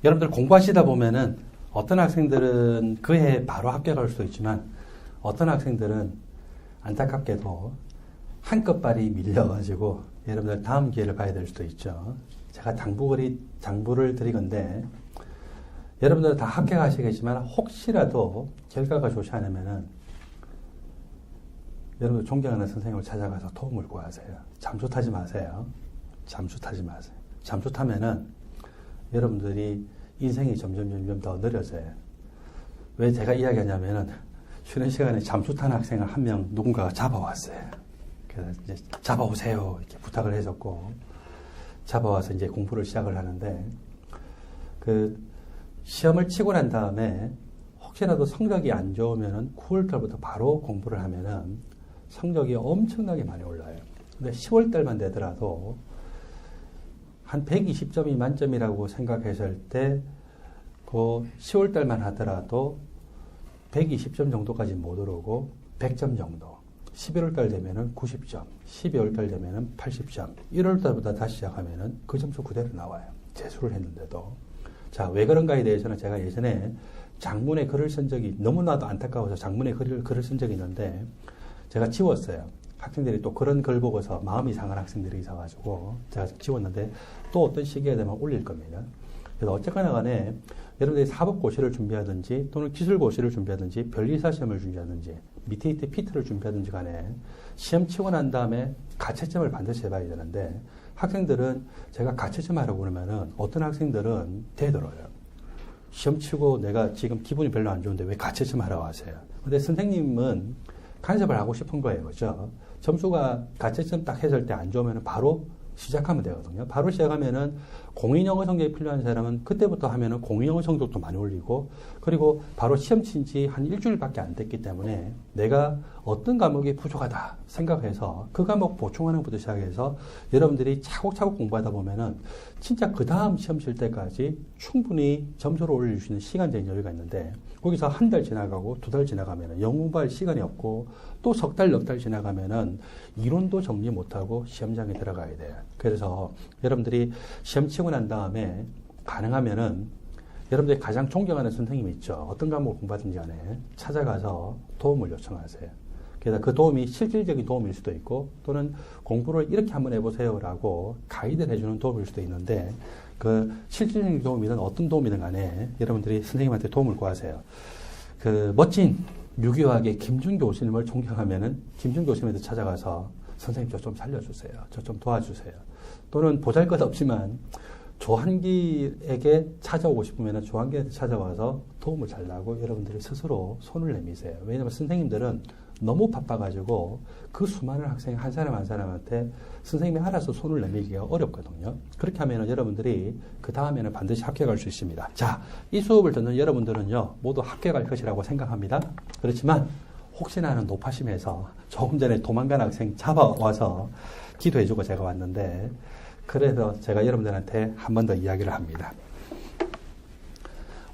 여러분들 공부하시다 보면은 어떤 학생들은 그 해 바로 합격할 수도 있지만 어떤 학생들은 안타깝게도 한껏발이 밀려가지고 여러분들 다음 기회를 봐야 될 수도 있죠. 제가 당부를 드리건데 여러분들 다 합격하시겠지만 혹시라도 결과가 좋지 않으면은 여러분들 존경하는 선생님을 찾아가서 도움을 구하세요. 잠수 타지 마세요. 잠수 타지 마세요. 잠수 타면은 여러분들이 인생이 점점 더 느려져요. 왜 제가 이야기하냐면은 쉬는 시간에 잠수 탄 학생을 한 명 누군가가 잡아왔어요. 그래서 이제 잡아오세요 이렇게 부탁을 해줬고 잡아와서 이제 공부를 시작을 하는데 그 시험을 치고 난 다음에 혹시라도 성적이 안 좋으면은 9월달부터 바로 공부를 하면은 성적이 엄청나게 많이 올라요. 근데 10월달만 되더라도 한 120점이 만점이라고 생각했을 때 그 10월달만 하더라도 120점 정도까지 못 오르고 100점 정도. 11월달 되면은 90점, 12월달 되면은 80점, 1월달보다 다시 시작하면은 그 점수 그대로 나와요. 재수를 했는데도. 자, 왜 그런가에 대해서는 제가 예전에 장문의 글을 쓴 적이 너무나도 안타까워서 장문의 글을 쓴 적이 있는데 제가 지웠어요. 학생들이 또 그런 글 보고서 마음이 상한 학생들이 있어가지고 제가 지웠는데 또 어떤 시기에 되면 올릴 겁니다. 그래서 어쨌거나 간에 여러분들이 사법고시를 준비하든지 또는 기술고시를 준비하든지 변리사 시험을 준비하든지 밑에 피트를 준비하든지 간에 시험 치고 난 다음에 가채점을 반드시 해봐야 되는데 학생들은 제가 가채점 하라고 그러면은 어떤 학생들은 대들어요. 시험 치고 내가 지금 기분이 별로 안 좋은데 왜 가채점 하라고 하세요? 근데 선생님은 간섭을 하고 싶은 거예요. 그죠? 점수가 가채점 딱 했을 때 안 좋으면 바로 시작하면 되거든요. 바로 시작하면은 공인영어 성적이 필요한 사람은 그때부터 하면은 공인영어 성적도 많이 올리고 그리고 바로 시험 친 지 한 일주일밖에 안 됐기 때문에 내가 어떤 과목이 부족하다 생각해서 그 과목 보충하는 것부터 시작해서 여러분들이 차곡차곡 공부하다 보면은 진짜 그 다음 시험 칠 때까지 충분히 점수를 올릴 수 있는 시간적인 여유가 있는데 거기서 한 달 지나가고 두 달 지나가면은 영어 공부할 시간이 없고 또 석 달, 넉 달 지나가면은 이론도 정리 못하고 시험장에 들어가야 돼요. 그래서 여러분들이 시험 치고 난 다음에 가능하면은 여러분들이 가장 존경하는 선생님이 있죠. 어떤 과목을 공부하든지 간에 찾아가서 도움을 요청하세요. 그래서 그 도움이 실질적인 도움일 수도 있고 또는 공부를 이렇게 한번 해보세요라고 가이드를 해주는 도움일 수도 있는데 그 실질적인 도움이든 어떤 도움이든 간에 여러분들이 선생님한테 도움을 구하세요. 그 멋진 유교학의 김준 교수님을 존경하면은 김준 교수님한테 찾아가서 선생님 저 좀 살려주세요. 저 좀 도와주세요. 또는 보잘것없지만 조한기에게 찾아오고 싶으면 조한기한테 찾아와서 도움을 달라고 여러분들이 스스로 손을 내미세요. 왜냐하면 선생님들은 너무 바빠가지고 그 수많은 학생 한 사람 한 사람한테 선생님이 알아서 손을 내밀기가 어렵거든요. 그렇게 하면 여러분들이 그 다음에는 반드시 합격할 수 있습니다. 자, 이 수업을 듣는 여러분들은요 모두 합격할 것이라고 생각합니다. 그렇지만 혹시나 하는 노파심에서 조금 전에 도망간 학생 잡아와서 기도해주고 제가 왔는데 그래서 제가 여러분들한테 한 번 더 이야기를 합니다.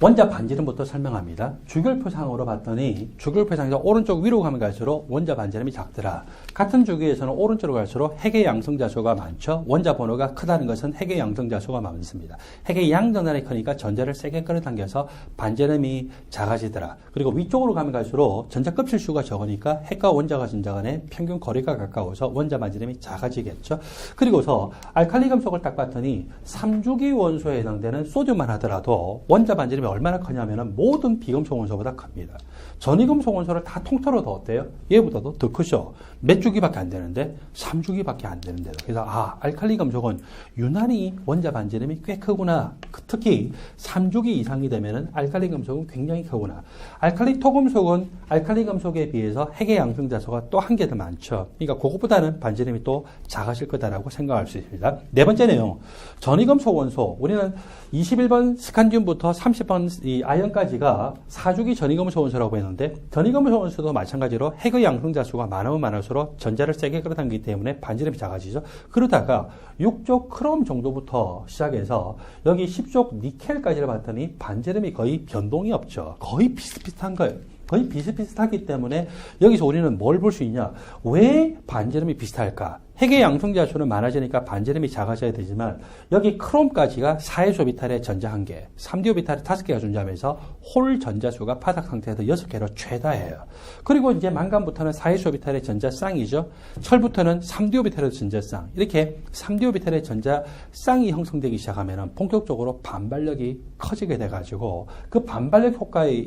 원자 반지름부터 설명합니다. 주결표상으로 봤더니 주결표상에서 오른쪽 위로 가면 갈수록 원자 반지름이 작더라. 같은 주기에서는 오른쪽으로 갈수록 핵의 양성자수가 많죠. 원자 번호가 크다는 것은 핵의 양성자수가 많습니다. 핵의 양전환이 크니까 전자를 세게 끌어당겨서 반지름이 작아지더라. 그리고 위쪽으로 가면 갈수록 전자 껍질수가 적으니까 핵과 원자가 전자 간의 평균 거리가 가까워서 원자 반지름이 작아지겠죠. 그리고서 알칼리 금속을 딱 봤더니 3주기 원소에 해당되는 소듐만 하더라도 원자 반지름이 얼마나 크냐면은 모든 비금속 원소보다 큽니다. 전이금속 원소를 다 통틀어도 어때요? 얘보다도 더 크죠. 몇 주기밖에 안 되는데 3주기밖에 안 되는데도. 그래서 알칼리 금속은 유난히 원자 반지름이 꽤 크구나. 특히 3주기 이상이 되면은 알칼리 금속은 굉장히 크구나. 알칼리 토금속은 알칼리 금속에 비해서 핵의 양성자수가 또 한 개 더 많죠. 그러니까 그것보다는 반지름이 또 작아질 거다라고 생각할 수 있습니다. 네 번째 내용. 전이금속 원소. 우리는 21번 스칸디움부터 30번 이 아연까지가 4주기 전이금속 원소라고 했는데 전이금속 원소도 마찬가지로 핵의 양성자수가 많으면 많을수록 전자를 세게 끌어당기기 때문에 반지름이 작아지죠. 그러다가 6족 크롬 정도부터 시작해서 여기 10족 니켈까지를 봤더니 반지름이 거의 변동이 없죠. 거의 비슷비슷한 거예요. 거의 비슷비슷하기 때문에 여기서 우리는 뭘 볼 수 있냐? 왜 반지름이 비슷할까? 핵의 양성자 수는 많아지니까 반지름이 작아져야 되지만 여기 크롬까지가 4s-오비탈의 전자 1개, 3d-오비탈의 5개가 존재하면서 홀 전자수가 바닥 상태에서 6개로 최다예요. 그리고 이제 만감부터는 4s-오비탈의 전자 쌍이죠. 철부터는 3d-오비탈의 전자 쌍. 이렇게 3d-오비탈의 전자 쌍이 형성되기 시작하면 본격적으로 반발력이 커지게 돼가지고 그 반발력 효과에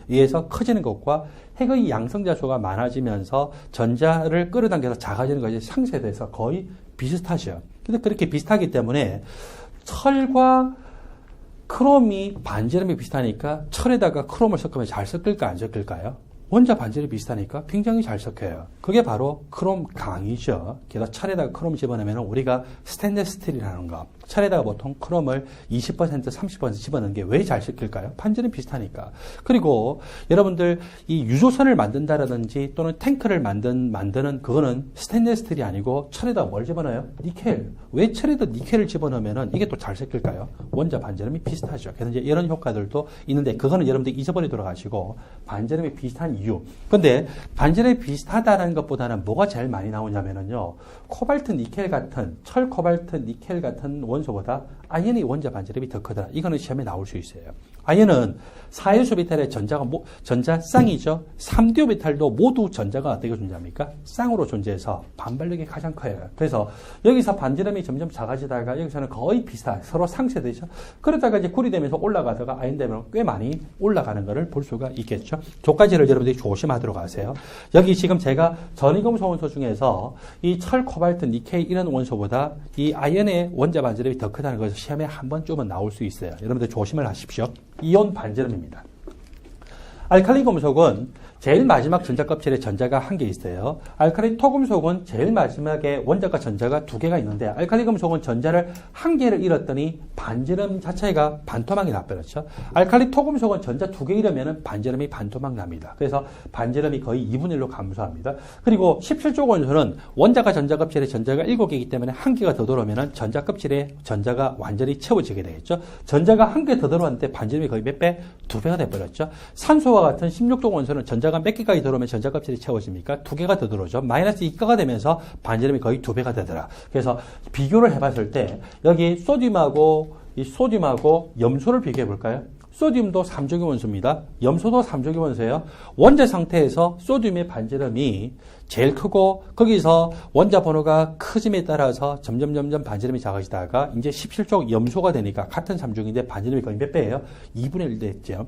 의해서 커지는 것과 핵의 양성자 수가 많아지면서 전자를 끌어당겨서 작아지는 것이 상쇄돼서 거의 비슷하죠. 근데 그렇게 비슷하기 때문에 철과 크롬이 반지름이 비슷하니까 철에다가 크롬을 섞으면 잘 섞일까 안 섞일까요? 원자 반지름이 비슷하니까 굉장히 잘 섞여요. 그게 바로 크롬 강이죠. 게다가 철에다가 크롬 집어넣으면 우리가 스테인리스 스틸이라는 거, 철에다가 보통 크롬을 20%, 30% 집어넣는 게 왜 잘 섞일까요? 반지름 비슷하니까. 그리고 여러분들 이 유조선을 만든다라든지 또는 탱크를 만드는 그거는 스테인리스 스틸이 아니고 철에다가 뭘 집어넣어요? 니켈. 왜 철에다 니켈을 집어넣으면 이게 또 잘 섞일까요? 원자 반지름이 비슷하죠. 그래서 이제 이런 효과들도 있는데 그거는 여러분들 잊어버리 돌아가시고 반지름이 비슷한 이유. 근데 반지름이 비슷하다는 것보다는 뭐가 제일 많이 나오냐면요. 코발트 니켈 같은, 철 코발트 니켈 같은 원소보다 아연의 원자 반지름이 더 크더라. 이거는 시험에 나올 수 있어요. 아연은 4s-오비탈의 전자 쌍이죠. 3d-오비탈도 모두 전자가 어떻게 존재합니까? 쌍으로 존재해서 반발력이 가장 커요. 그래서 여기서 반지름이 점점 작아지다가 여기서는 거의 비슷한 서로 상쇄되죠. 그러다가 이제 굴이 되면서 올라가다가 아연 되면 꽤 많이 올라가는 것을 볼 수가 있겠죠. 조까지를 여러분들이 조심하도록 하세요. 여기 지금 제가 전이금속 원소 중에서 이 철, 코발트, 니켈 이런 원소보다 이 아연의 원자 반지름이 더 크다는 것을 시험에 한 번쯤은 나올 수 있어요. 여러분들 조심을 하십시오. 이온 반지름입니다. 알칼리 금속은 제일 마지막 전자 껍질에 전자가 한 개 있어요. 알칼리 토금속은 제일 마지막에 원자과 전자가 두 개가 있는데 알칼리 금속은 전자를 한 개를 잃었더니 반지름 자체가 반토막이 나버렸죠. 알칼리 토금속은 전자 두 개 잃으면 반지름이 반토막 납니다. 그래서 반지름이 거의 2분의 1로 감소합니다. 그리고 17조 원소는 원자과 전자 껍질에 전자가 7개이기 때문에 한 개가 더 들어오면 전자 껍질에 전자가 완전히 채워지게 되겠죠. 전자가 한 개 더 들어왔는데 반지름이 거의 몇 배? 2배가 돼버렸죠. 산소와 같은 16조 원소는 전자가 몇 개까지 들어오면 전자 껍질이 채워집니까? 2개가 더 들어오죠. 마이너스 2가가 되면서 반지름이 거의 2배가 되더라. 그래서 비교를 해봤을 때 여기 소듐하고 염소를 비교해 볼까요? 소듐도 3조기 원소입니다. 염소도 3조기 원소예요. 원자 상태에서 소듐의 반지름이 제일 크고 거기서 원자 번호가 크짐에 따라서 점점 반지름이 작아지다가 이제 17조 염소가 되니까 같은 3조기인데 반지름이 거의 몇 배예요? 2분의 1 됐죠.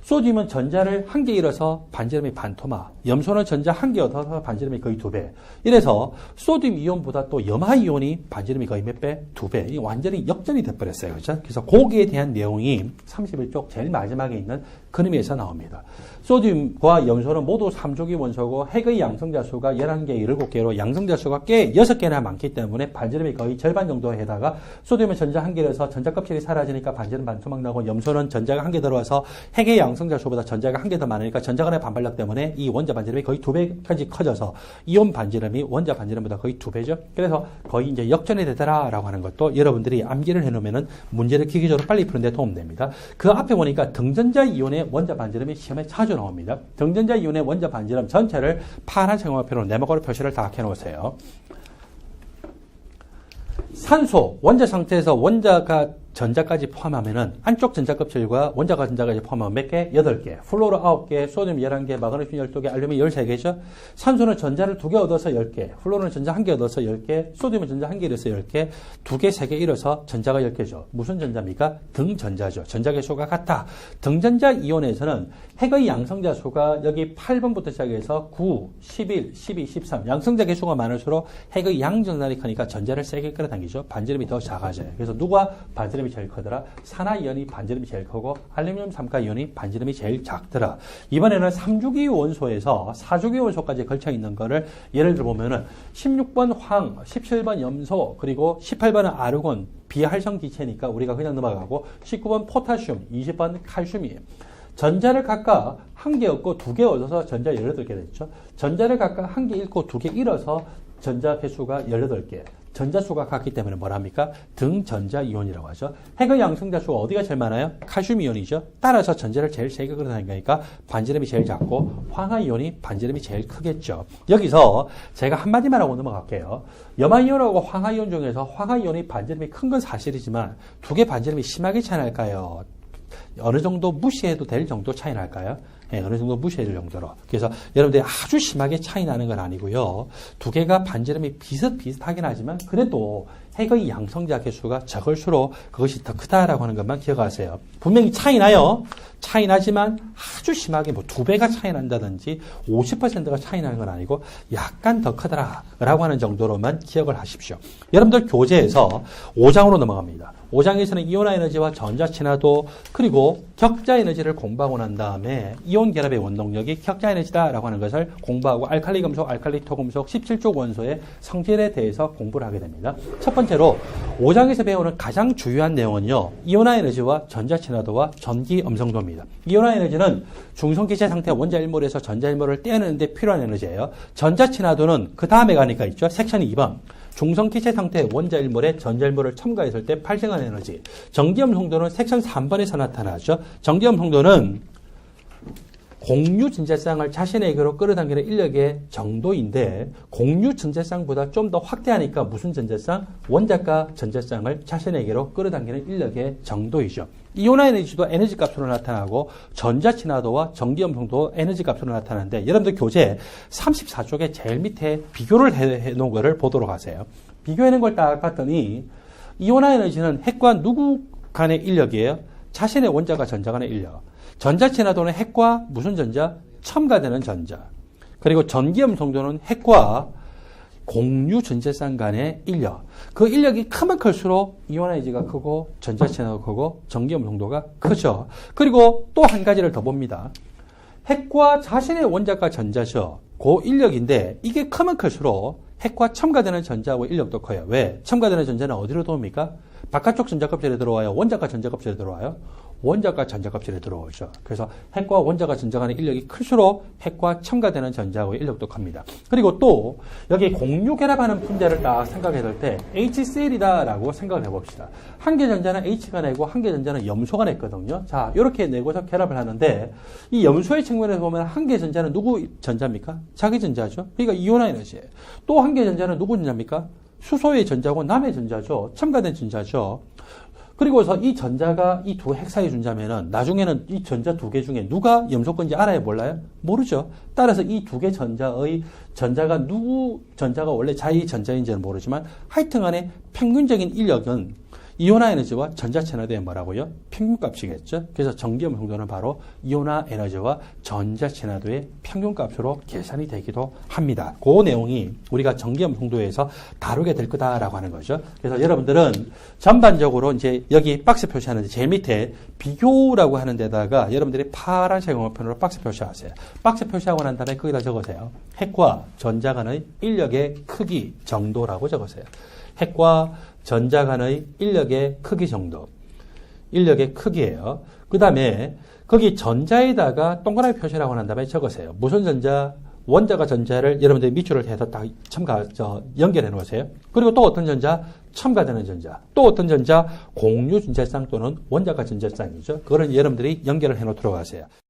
소듐은 전자를 한 개 잃어서 반지름이 반토막, 염소는 전자 한 개 얻어서 반지름이 거의 2배. 이래서 소듐 이온보다 또 염화 이온이 반지름이 거의 몇 배? 2배. 이게 완전히 역전이 돼버렸어요. 그렇죠? 그래서 거기에 대한 내용이 31쪽 제일 마지막에 있는 그림에서 나옵니다. 소듐과 염소는 모두 3조기 원소고 핵의 양성자 수가 11개, 17개로 양성자 수가 꽤 6개나 많기 때문에 반지름이 거의 절반 정도에다가 소듐은 전자 한 개라서 전자 껍질이 사라지니까 반지름 반토막 나고 염소는 전자가 한 개 들어와서 핵의 양성자 수보다 전자가 한 개 더 많으니까 전자 간의 반발력 때문에 이 원자 반지름이 거의 2배까지 커져서 이온 반지름이 원자 반지름보다 거의 2배죠. 그래서 거의 이제 역전이 되더라라고 하는 것도 여러분들이 암기를 해놓으면 문제를 기기적으로 빨리 푸는 데 도움됩니다. 그 앞에 보니까 등전자 이온의 원자 반지름이 시험에 자주 나옵니다. 등전자 이온의 원자 반지름 전체를 파란 색마표로 네모가로 표시를 다 해놓으세요. 산소, 원자 상태에서 원자가 전자까지 포함하면은 안쪽 전자 껍질과 원자가 전자까지 포함하면 몇 개? 8개. 플로르 9개, 소듐 11개, 마그네슘 12개, 알루미늄 13개죠. 산소는 전자를 2개 얻어서 10개, 플로르는 전자 1개 얻어서 10개, 소듐은 전자 1개 잃어서 10개, 2개, 3개 잃어서 전자가 10개죠. 무슨 전자입니까? 등전자죠. 전자 개수가 같다. 등전자 이온에서는 핵의 양성자 수가 여기 8번부터 시작해서 9, 11, 12, 13 양성자 개수가 많을수록 핵의 양전달이 크니까 전자를 세게 끌어당기죠. 반지름이 더 작아져요. 그래서 누가 반지름이 제일 크더라? 산화이온이 반지름이 제일 크고 알루미늄 삼가이온이 반지름이 제일 작더라. 이번에는 3주기 원소에서 4주기 원소까지 걸쳐 있는 거를 예를 들어 보면은 16번 황, 17번 염소, 그리고 18번은 아르곤, 비활성 기체니까 우리가 그냥 넘어가고 19번 포타슘, 20번 칼슘이에요. 전자를 각각 1개 얻고 2개 얻어서 전자 18개 됐죠. 전자를 각각 1개 잃고 2개 잃어서 전자 개수가 18개. 전자수가 같기 때문에 뭐랍니까? 등전자이온이라고 하죠. 핵의 양성자수가 어디가 제일 많아요? 칼슘 이온이죠. 따라서 전자를 제일 세게 끌어다니니까 반지름이 제일 작고 황화이온이 반지름이 제일 크겠죠. 여기서 제가 한마디만 하고 넘어갈게요. 염화이온하고 황화이온 중에서 황화이온이 반지름이 큰 건 사실이지만 두 개 반지름이 심하게 차이 날까요? 어느 정도 무시해도 될 정도 차이 날까요? 네, 어느 정도 무시해야 될 정도로. 그래서 여러분들이 아주 심하게 차이 나는 건 아니고요. 두 개가 반지름이 비슷하긴 하지만 그래도 핵의 양성자 개수가 적을수록 그것이 더 크다라고 하는 것만 기억하세요. 분명히 차이 나요. 차이 나지만 아주 심하게 뭐 2배가 차이 난다든지 50%가 차이 나는 건 아니고 약간 더 크더라라고 하는 정도로만 기억을 하십시오. 여러분들 교재에서 5장으로 넘어갑니다. 5장에서는 이온화 에너지와 전자 친화도 그리고 격자 에너지를 공부하고 난 다음에 이온 결합의 원동력이 격자 에너지다라고 하는 것을 공부하고 알칼리 금속, 알칼리 토금속 17쪽 원소의 성질에 대해서 공부를 하게 됩니다. 첫 번째로 5장에서 배우는 가장 주요한 내용은요. 이온화 에너지와 전자 친화도와 전기 음성도입니다. 이온화 에너지는 중성기체 상태 원자 일몰에서 전자 일몰을 떼어내는데 필요한 에너지예요. 전자 친화도는 그 다음에 가니까 있죠. 섹션 2번. 중성기체 상태의 원자 일몰에 전자 일몰을 첨가했을 때 발생한 에너지. 전기염 송도는 섹션 3번에서 나타나죠. 전기염 송도는 공유 전자쌍을 자신에게로 끌어당기는 인력의 정도인데 공유 전자쌍보다 좀 더 확대하니까 무슨 전자쌍? 원자가 전자쌍을 자신에게로 끌어당기는 인력의 정도이죠. 이온화 에너지도 에너지 값으로 나타나고 전자 친화도와 전기염 송도 에너지 값으로 나타나는데 여러분들 교재 34쪽에 제일 밑에 비교를 해놓은 거를 보도록 하세요. 비교해놓은 걸 딱 봤더니 이온화 에너지는 핵과 누구 간의 인력이에요? 자신의 원자가 전자 간의 인력. 전자 친화도는 핵과 무슨 전자? 첨가되는 전자. 그리고 전기염 송도는 핵과 공유 전자쌍 간의 인력. 그 인력이 크면 클수록 이온화 에너지가 크고 전자 친화도가 크고 전기염 송도가 크죠. 그리고 또 한 가지를 더 봅니다. 핵과 자신의 원자가 전자죠. 그 인력인데 이게 크면 클수록 핵과 첨가되는 전자하고 인력도 커요. 왜? 첨가되는 전자는 어디로 들어옵니까? 바깥쪽 전자껍질에 들어와요? 원자가 전자껍질에 들어와요? 원자가 전자껍질에 들어오죠. 그래서 핵과 원자가 전자 간의 인력이 클수록 핵과 첨가되는 전자하고 인력도 큽니다. 그리고 또 여기 공유 결합하는 분자를 딱 생각해 볼 때 HCl이다라고 생각을 해봅시다. 한 개 전자는 H가 내고 한 개 전자는 염소가 냈거든요. 자, 이렇게 내고서 결합을 하는데 이 염소의 측면에서 보면 한 개 전자는 누구 전자입니까? 자기 전자죠. 그러니까 이온화 에너지예요. 또 한 개 전자는 누구 전자입니까? 수소의 전자고 남의 전자죠. 첨가된 전자죠. 그리고서 이 전자가 이 두 핵 사이 전자면은 나중에는 이 전자 두 개 중에 누가 염소 건지 알아요? 몰라요? 모르죠. 따라서 이 두 개 전자의 전자가 누구 전자가 원래 자기 전자인지는 모르지만 하여튼 간에 평균적인 인력은 이온화 에너지와 전자 친화도의 뭐라고요? 평균값이겠죠. 그래서 전기염 송도는 바로 이온화 에너지와 전자 친화도의 평균값으로 계산이 되기도 합니다. 그 내용이 우리가 전기염 송도에서 다루게 될 거다라고 하는 거죠. 그래서 여러분들은 전반적으로 이제 여기 박스 표시하는데 제일 밑에 비교라고 하는 데다가 여러분들이 파란색 영어편으로 박스 표시하세요. 박스 표시하고 난 다음에 거기다 적으세요. 핵과 전자 간의 인력의 크기 정도라고 적으세요. 핵과 전자 간의 인력의 크기 정도. 인력의 크기예요. 그 다음에 거기 전자에다가 동그라미 표시라고 한 다음에 적으세요. 무슨 전자? 원자가 전자를 여러분들이 밑줄을 해서 딱 연결해 놓으세요. 그리고 또 어떤 전자? 첨가되는 전자. 또 어떤 전자? 공유 전자쌍 또는 원자가 전자쌍이죠. 그거는 여러분들이 연결을 해 놓도록 하세요.